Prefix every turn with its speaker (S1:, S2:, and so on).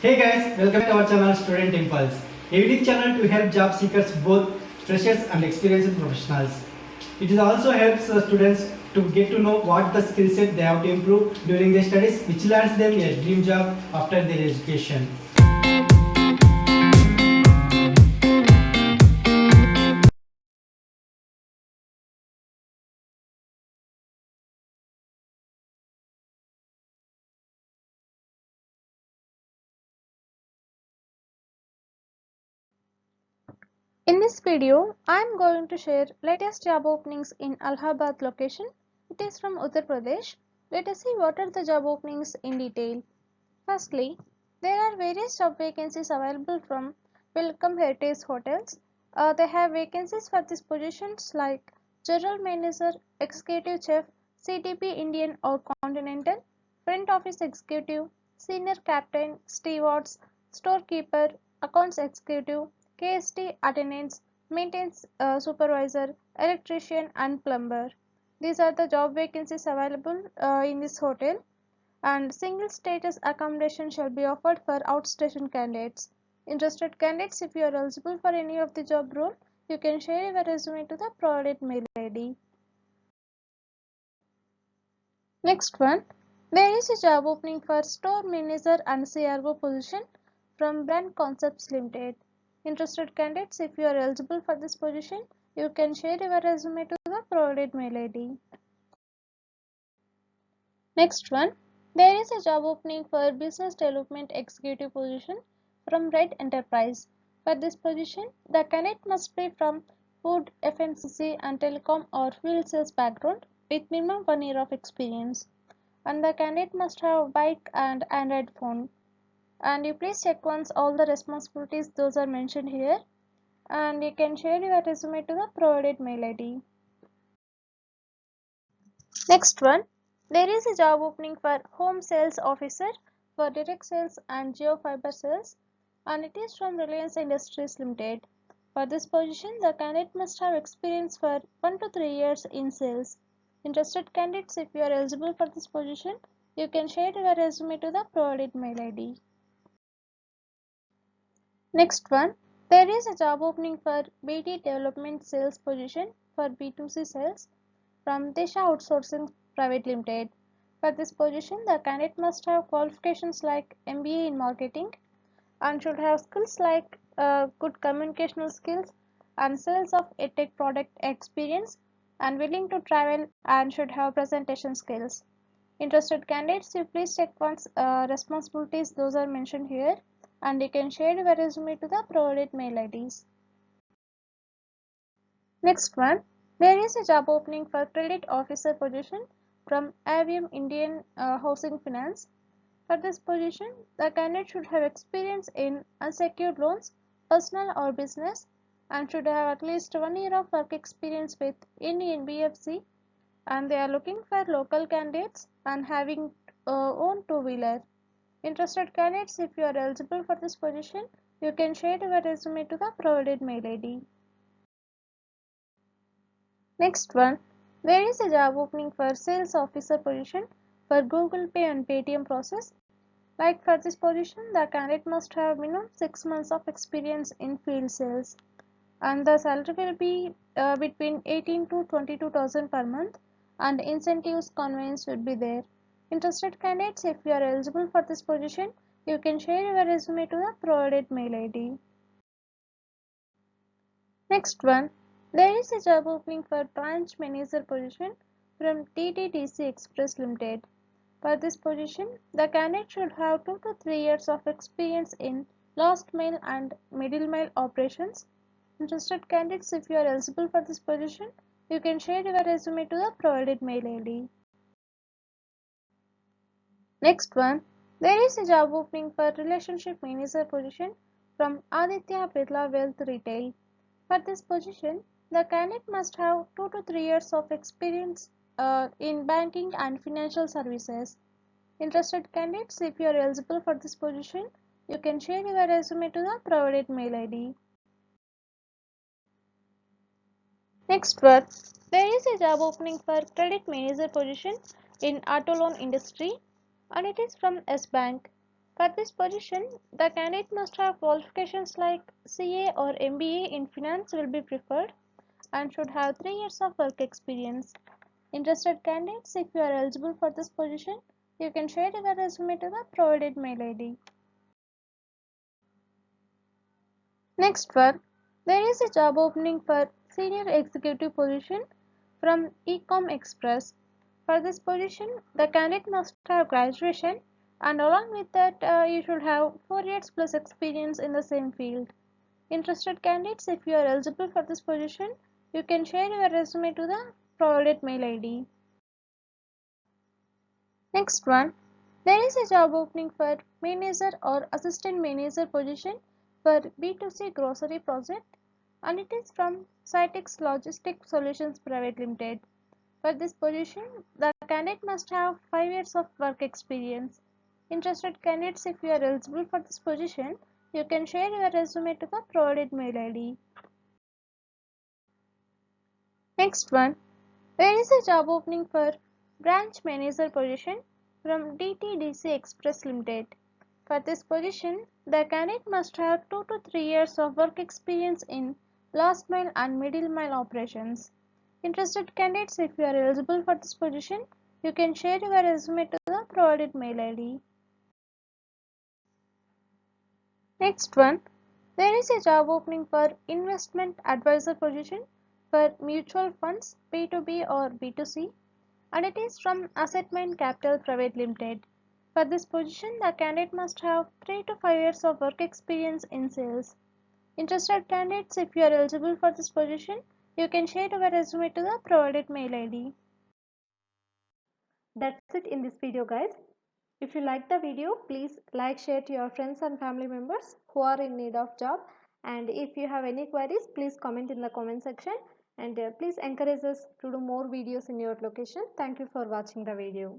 S1: Hey guys, welcome to our channel Student Impulse, a unique channel to help job seekers, both freshers and experienced professionals. It also helps students to get to know what the skill set they have to improve during their studies, which lands them a dream job after their education.
S2: In this video, I am going to share latest job openings in Allahabad location. It is from Uttar Pradesh. Let us see what are the job openings in detail. Firstly, there are various job vacancies available from Welcome Heritage Hotels. They have vacancies for these positions like General Manager, Executive Chef, CTP Indian or Continental, Front Office Executive, Senior Captain, Stewards, Storekeeper, Accounts Executive, KST Attendants, Maintenance Supervisor, Electrician and Plumber. These are the job vacancies available in this hotel, and single status accommodation shall be offered for outstation candidates. Interested candidates, if you are eligible for any of the job role, you can share your resume to the provided mail ID. Next one, there is a job opening for store manager and CRO position from Brand Concepts Limited. Interested candidates, if you are eligible for this position, you can share your resume to the provided mail ID. Next one, there is a job opening for Business Development Executive position from Red Enterprise. For this position, the candidate must be from food, FMCG and telecom or field sales background with minimum 1 year of experience. And the candidate must have a bike and Android phone. And you please check once all the responsibilities those are mentioned here, and you can share your resume to the provided mail ID. Next one, there is a job opening for Home Sales Officer for direct sales and geofiber sales, and it is from Reliance Industries Limited. For this position, the candidate must have experience for 1 to 3 years in sales. Interested candidates, if you are eligible for this position, you can share your resume to the provided mail ID. Next one, there is a job opening for BD Development Sales position for B2C sales from Disha Outsourcing Private Limited. For this position, the candidate must have qualifications like MBA in marketing and should have skills like good communicational skills and sales of edtech product experience and willing to travel and should have presentation skills. Interested candidates, you please check once responsibilities those are mentioned here, and you can share your resume to the provided mail IDs. Next one, there is a job opening for credit officer position from Avium Indian Housing Finance. For this position, the candidate should have experience in unsecured loans, personal or business, and should have at least 1 year of work experience with any NBFC, and they are looking for local candidates and having own two-wheeler. Interested candidates, if you are eligible for this position, you can share your resume to the provided mail ID. Next one, there is a job opening for sales officer position for Google Pay and Paytm process. Like for this position, the candidate must have minimum 6 months of experience in field sales, and the salary will be between 18 to 22,000 per month, and incentives conveyance would be there. Interested candidates, if you are eligible for this position, you can share your resume to the provided mail ID. Next one, there is a job opening for branch manager position from TTDC Express Limited. For this position, the candidate should have 2 to 3 years of experience in last mile and middle mile operations. Interested candidates, if you are eligible for this position, you can share your resume to the provided mail ID. Next one, there is a job opening for relationship manager position from Aditya Birla Wealth Retail. For this position, the candidate must have 2 to 3 years of experience in banking and financial services. Interested candidates, if you are eligible for this position, you can share your resume to the provided mail ID. Next one, there is a job opening for credit manager position in auto loan industry, and it is from S Bank. For this position, the candidate must have qualifications like CA or MBA in finance will be preferred and should have 3 years of work experience. Interested candidates, if you are eligible for this position, you can share your resume to the provided mail ID. Next one, there is a job opening for senior executive position from Ecom Express. For this position, the candidate must have graduation and along with that you should have 4 years plus experience in the same field. Interested candidates, if you are eligible for this position, you can share your resume to the provided mail ID. Next one, there is a job opening for manager or assistant manager position for B2C grocery project and it is from Cytex Logistic Solutions Private Limited. For this position, the candidate must have 5 years of work experience. Interested candidates, if you are eligible for this position, you can share your resume to the provided mail ID. Next one, there is a job opening for branch manager position from DTDC Express Limited. For this position, the candidate must have 2 to 3 years of work experience in last mile and middle mile operations. Interested candidates, if you are eligible for this position, you can share your resume to the provided mail ID. Next one, there is a job opening for investment advisor position for mutual funds B2B or B2C and it is from Assetmine Capital Private Limited. For this position, the candidate must have 3 to 5 years of work experience in sales. Interested candidates, if you are eligible for this position, you can share your resume to the provided mail ID. That's it in this video, guys. If you like the video, please like, share to your friends and family members who are in need of job. And if you have any queries, please comment in the comment section. And please encourage us to do more videos in your location. Thank you for watching the video.